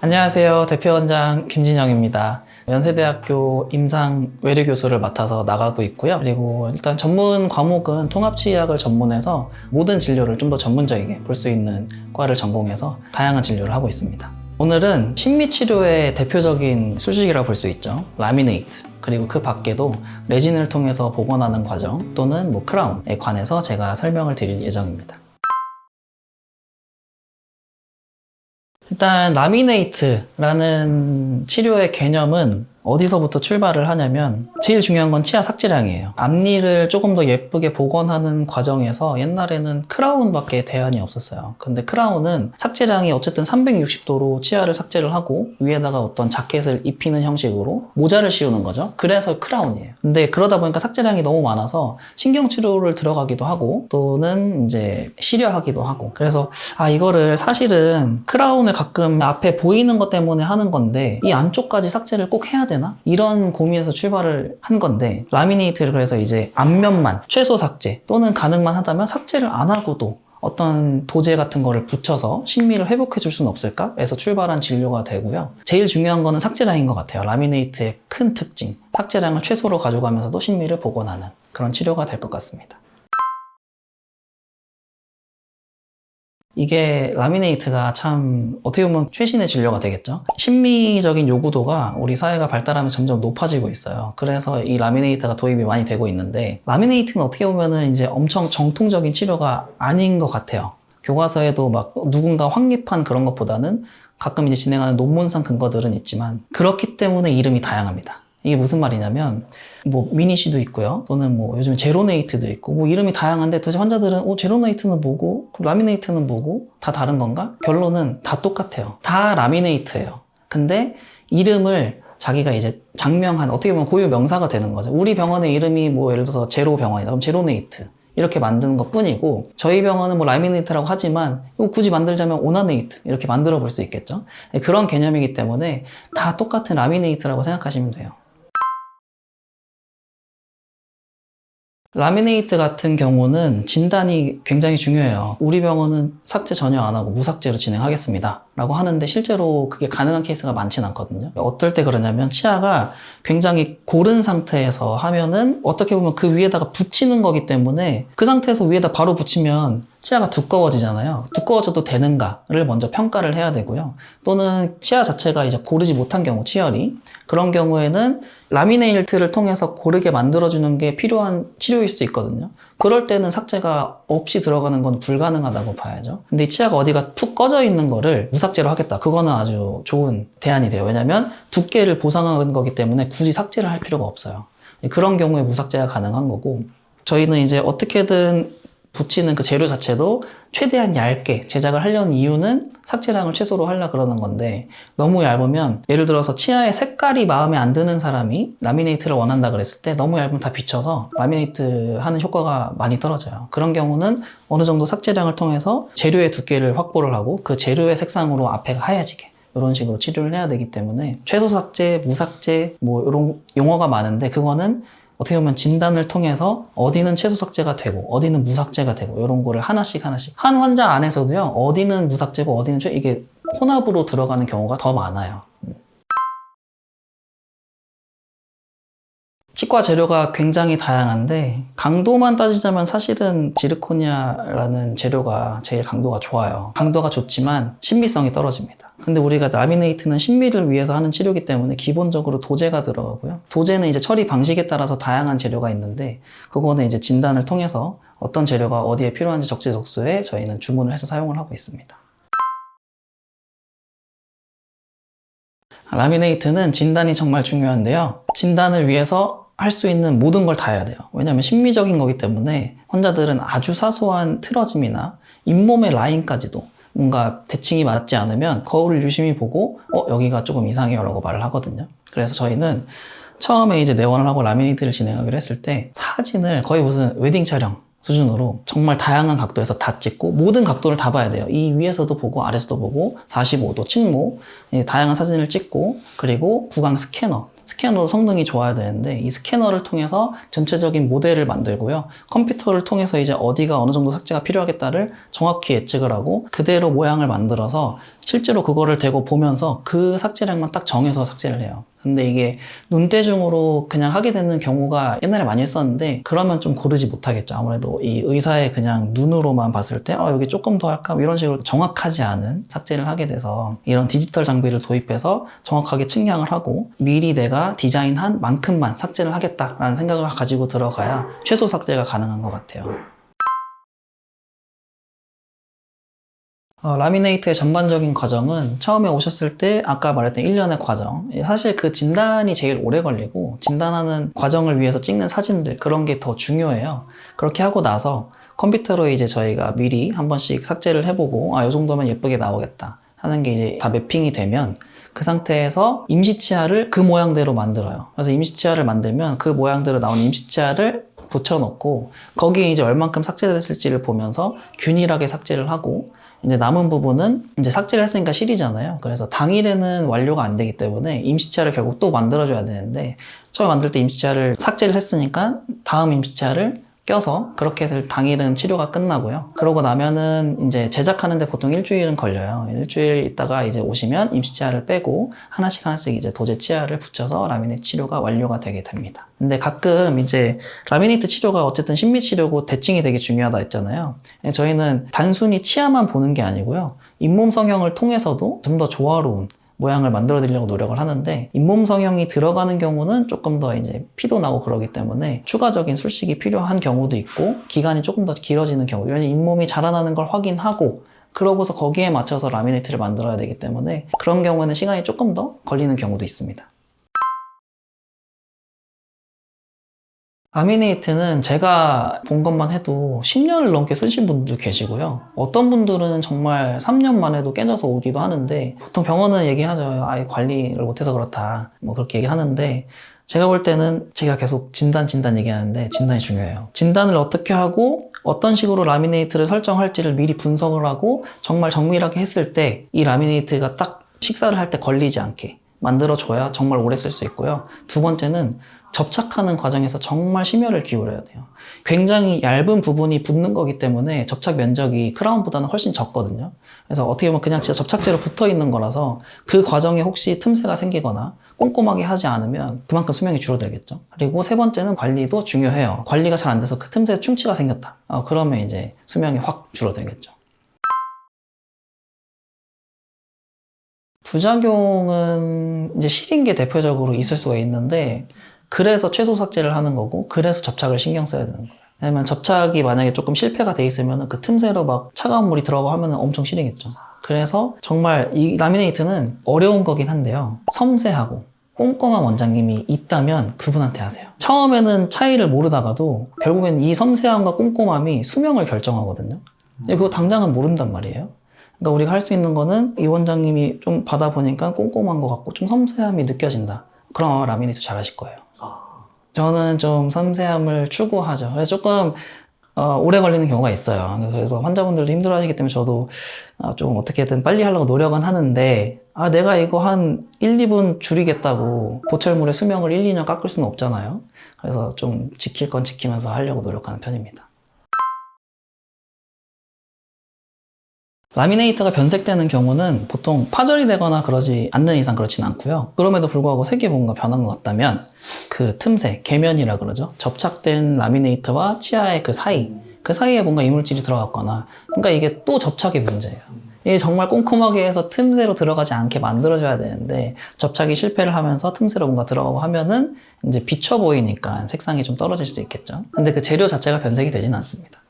안녕하세요. 대표원장 김진영입니다. 연세대학교 임상 외래교수를 맡아서 나가고 있고요. 그리고 일단 전문 과목은 통합치의학을 전문해서 모든 진료를 좀 더 전문적이게 볼 수 있는 과를 전공해서 다양한 진료를 하고 있습니다. 오늘은 신미치료의 대표적인 수식이라고 볼 수 있죠. 라미네이트. 그리고 그 밖에도 레진을 통해서 복원하는 과정 또는 크라운에 관해서 제가 설명을 드릴 예정입니다. 일단 라미네이트라는 치료의 개념은 어디서부터 출발을 하냐면 제일 중요한 건 치아 삭제량이에요. 앞니를 조금 더 예쁘게 복원하는 과정에서 옛날에는 크라운밖에 대안이 없었어요. 근데 크라운은 삭제량이 어쨌든 360도로 치아를 삭제를 하고 위에다가 어떤 자켓을 입히는 형식으로 모자를 씌우는 거죠. 그래서 크라운이에요. 근데 그러다 보니까 삭제량이 너무 많아서 신경치료를 들어가기도 하고 또는 이제 시려하기도 하고 그래서 이거를 사실은 크라운을 가끔 앞에 보이는 것 때문에 하는 건데 이 안쪽까지 삭제를 꼭 해야 되나? 이런 고민에서 출발을 한 건데 라미네이트를 그래서 이제 앞면만 최소 삭제 또는 가능만 하다면 삭제를 안 하고도 어떤 도제 같은 거를 붙여서 신미를 회복해 줄 수는 없을까? 에서 출발한 진료가 되고요. 제일 중요한 거는 삭제량인 것 같아요. 라미네이트의 큰 특징. 삭제량을 최소로 가져가면서도 신미를 복원하는 그런 치료가 될 것 같습니다. 이게 라미네이트가 참 어떻게 보면 최신의 진료가 되겠죠. 심미적인 요구도가 우리 사회가 발달하면서 점점 높아지고 있어요. 그래서 이 라미네이트가 도입이 많이 되고 있는데 라미네이트는 어떻게 보면은 이제 엄청 정통적인 치료가 아닌 것 같아요. 교과서에도 막 누군가 확립한 그런 것보다는 가끔 이제 진행하는 논문상 근거들은 있지만 그렇기 때문에 이름이 다양합니다. 이게 무슨 말이냐면 미니시도 있고요. 또는 요즘 제로네이트도 있고 이름이 다양한데 도대체 환자들은 제로네이트는 뭐고 라미네이트는 뭐고 다 다른 건가? 결론은 다 똑같아요. 다 라미네이트예요. 근데 이름을 자기가 이제 장명한 어떻게 보면 고유 명사가 되는 거죠. 우리 병원의 이름이 예를 들어서 제로 병원이다. 그럼 제로네이트. 이렇게 만드는 것 뿐이고 저희 병원은 라미네이트라고 하지만 굳이 만들자면 오나네이트 이렇게 만들어 볼 수 있겠죠. 그런 개념이기 때문에 다 똑같은 라미네이트라고 생각하시면 돼요. 라미네이트 같은 경우는 진단이 굉장히 중요해요. 우리 병원은 삭제 전혀 안 하고 무삭제로 진행하겠습니다 라고 하는데 실제로 그게 가능한 케이스가 많진 않거든요. 어떨 때 그러냐면 치아가 굉장히 고른 상태에서 하면은 어떻게 보면 그 위에다가 붙이는 거기 때문에 그 상태에서 위에다 바로 붙이면 치아가 두꺼워지잖아요. 두꺼워져도 되는가를 먼저 평가를 해야 되고요. 또는 치아 자체가 이제 고르지 못한 경우, 치열이 그런 경우에는 라미네이트를 통해서 고르게 만들어주는 게 필요한 치료일 수도 있거든요. 그럴 때는 삭제가 없이 들어가는 건 불가능하다고 봐야죠. 근데 이 치아가 어디가 툭 꺼져 있는 거를 무삭제로 하겠다. 그거는 아주 좋은 대안이 돼요. 왜냐면 두께를 보상하는 거기 때문에 굳이 삭제를 할 필요가 없어요. 그런 경우에 무삭제가 가능한 거고 저희는 이제 어떻게든 붙이는 그 재료 자체도 최대한 얇게 제작을 하려는 이유는 삭제량을 최소로 하려고 그러는 건데 너무 얇으면 예를 들어서 치아의 색깔이 마음에 안 드는 사람이 라미네이트를 원한다 그랬을 때 너무 얇으면 다 비쳐서 라미네이트 하는 효과가 많이 떨어져요. 그런 경우는 어느 정도 삭제량을 통해서 재료의 두께를 확보를 하고 그 재료의 색상으로 앞에가 하얘지게 이런 식으로 치료를 해야 되기 때문에 최소 삭제, 무삭제 이런 용어가 많은데 그거는 어떻게 보면 진단을 통해서 어디는 최소 삭제가 되고 어디는 무삭제가 되고 이런 거를 하나씩 한 환자 안에서도요 어디는 무삭제고 어디는 이게 혼합으로 들어가는 경우가 더 많아요. 치과 재료가 굉장히 다양한데 강도만 따지자면 사실은 지르코니아라는 재료가 제일 강도가 좋아요. 강도가 좋지만 신미성이 떨어집니다. 근데 우리가 라미네이트는 신미를 위해서 하는 치료이기 때문에 기본적으로 도제가 들어가고요. 도제는 이제 처리 방식에 따라서 다양한 재료가 있는데 그거는 이제 진단을 통해서 어떤 재료가 어디에 필요한지 적재적소에 저희는 주문을 해서 사용을 하고 있습니다. 라미네이트는 진단이 정말 중요한데요. 진단을 위해서 할 수 있는 모든 걸 다 해야 돼요. 왜냐하면 심미적인 거기 때문에 환자들은 아주 사소한 틀어짐이나 잇몸의 라인까지도 뭔가 대칭이 맞지 않으면 거울을 유심히 보고 여기가 조금 이상해요 라고 말을 하거든요. 그래서 저희는 처음에 이제 내원을 하고 라미네이트를 진행하기로 했을 때 사진을 거의 무슨 웨딩 촬영 수준으로 정말 다양한 각도에서 다 찍고 모든 각도를 다 봐야 돼요. 이 위에서도 보고 아래서도 보고 45도, 측모 다양한 사진을 찍고 그리고 구강 스캐너 스캐너도 성능이 좋아야 되는데 이 스캐너를 통해서 전체적인 모델을 만들고요. 컴퓨터를 통해서 이제 어디가 어느 정도 삭제가 필요하겠다를 정확히 예측을 하고 그대로 모양을 만들어서 실제로 그거를 대고 보면서 그 삭제량만 딱 정해서 삭제를 해요. 근데 이게 눈대중으로 그냥 하게 되는 경우가 옛날에 많이 했었는데 그러면 좀 고르지 못하겠죠. 아무래도 이 의사의 그냥 눈으로만 봤을 때 여기 조금 더 할까? 이런 식으로 정확하지 않은 삭제를 하게 돼서 이런 디지털 장비를 도입해서 정확하게 측량을 하고 미리 내가 디자인한 만큼만 삭제를 하겠다라는 생각을 가지고 들어가야 최소 삭제가 가능한 것 같아요. 라미네이트의 전반적인 과정은 처음에 오셨을 때 아까 말했던 1년의 과정, 사실 그 진단이 제일 오래 걸리고 진단하는 과정을 위해서 찍는 사진들 그런 게 더 중요해요. 그렇게 하고 나서 컴퓨터로 이제 저희가 미리 한 번씩 삭제를 해보고 이 정도면 예쁘게 나오겠다 하는 게 이제 다 매핑이 되면 그 상태에서 임시치아를 그 모양대로 만들어요. 그래서 임시치아를 만들면 그 모양대로 나온 임시치아를 붙여놓고 거기에 이제 얼만큼 삭제됐을지를 보면서 균일하게 삭제를 하고 이제 남은 부분은 이제 삭제를 했으니까 실이잖아요. 그래서 당일에는 완료가 안 되기 때문에 임시치아를 결국 또 만들어줘야 되는데 처음에 만들 때 임시치아를 삭제를 했으니까 다음 임시치아를 껴서 그렇게 해서 당일은 치료가 끝나고요. 그러고 나면은 이제 제작하는데 보통 일주일은 걸려요. 일주일 있다가 이제 오시면 임시치아를 빼고 하나씩 이제 도제 치아를 붙여서 라미네이트 치료가 완료가 되게 됩니다. 근데 가끔 이제 라미네이트 치료가 어쨌든 심미 치료고 대칭이 되게 중요하다 했잖아요. 저희는 단순히 치아만 보는 게 아니고요. 잇몸 성형을 통해서도 좀 더 조화로운 모양을 만들어 드리려고 노력을 하는데 잇몸 성형이 들어가는 경우는 조금 더 이제 피도 나고 그러기 때문에 추가적인 술식이 필요한 경우도 있고 기간이 조금 더 길어지는 경우, 왜냐면 잇몸이 자라나는 걸 확인하고 그러고서 거기에 맞춰서 라미네이트를 만들어야 되기 때문에 그런 경우에는 시간이 조금 더 걸리는 경우도 있습니다. 라미네이트는 제가 본 것만 해도 10년을 넘게 쓰신 분들도 계시고요. 어떤 분들은 정말 3년만 해도 깨져서 오기도 하는데 보통 병원은 얘기하죠. 관리를 못해서 그렇다. 뭐 그렇게 얘기하는데 제가 볼 때는 제가 계속 진단 얘기하는데 진단이 중요해요. 진단을 어떻게 하고 어떤 식으로 라미네이트를 설정할지를 미리 분석을 하고 정말 정밀하게 했을 때 이 라미네이트가 딱 식사를 할 때 걸리지 않게 만들어줘야 정말 오래 쓸 수 있고요. 두 번째는 접착하는 과정에서 정말 심혈을 기울여야 돼요. 굉장히 얇은 부분이 붙는 거기 때문에 접착 면적이 크라운보다는 훨씬 적거든요. 그래서 어떻게 보면 그냥 진짜 접착제로 붙어 있는 거라서 그 과정에 혹시 틈새가 생기거나 꼼꼼하게 하지 않으면 그만큼 수명이 줄어들겠죠. 그리고 세 번째는 관리도 중요해요. 관리가 잘 안 돼서 그 틈새에 충치가 생겼다. 그러면 이제 수명이 확 줄어들겠죠. 부작용은 이제 실인 게 대표적으로 있을 수가 있는데 그래서 최소 삭제를 하는 거고 그래서 접착을 신경 써야 되는 거예요. 왜냐면 접착이 만약에 조금 실패가 돼 있으면 그 틈새로 막 차가운 물이 들어가고 하면 엄청 시리겠죠. 그래서 정말 이 라미네이트는 어려운 거긴 한데요. 섬세하고 꼼꼼한 원장님이 있다면 그분한테 하세요. 처음에는 차이를 모르다가도 결국엔 이 섬세함과 꼼꼼함이 수명을 결정하거든요. 근데 그거 당장은 모른단 말이에요. 그러니까 우리가 할 수 있는 거는 이 원장님이 좀 받아보니까 꼼꼼한 것 같고 좀 섬세함이 느껴진다. 그럼 라미네이트 잘 하실 거예요. 저는 좀 섬세함을 추구하죠. 그래서 조금 오래 걸리는 경우가 있어요. 그래서 환자분들도 힘들어 하시기 때문에 저도 좀 어떻게든 빨리 하려고 노력은 하는데 내가 이거 한 1, 2분 줄이겠다고 보철물의 수명을 1, 2년 깎을 수는 없잖아요. 그래서 좀 지킬 건 지키면서 하려고 노력하는 편입니다. 라미네이트가 변색되는 경우는 보통 파절이 되거나 그러지 않는 이상 그렇진 않고요. 그럼에도 불구하고 색이 뭔가 변한 것 같다면 그 틈새, 계면이라 그러죠. 접착된 라미네이트와 치아의 그 사이에 뭔가 이물질이 들어갔거나 그러니까 이게 또 접착의 문제예요. 이게 정말 꼼꼼하게 해서 틈새로 들어가지 않게 만들어줘야 되는데 접착이 실패를 하면서 틈새로 뭔가 들어가고 하면은 이제 비쳐 보이니까 색상이 좀 떨어질 수 있겠죠. 근데 그 재료 자체가 변색이 되지는 않습니다.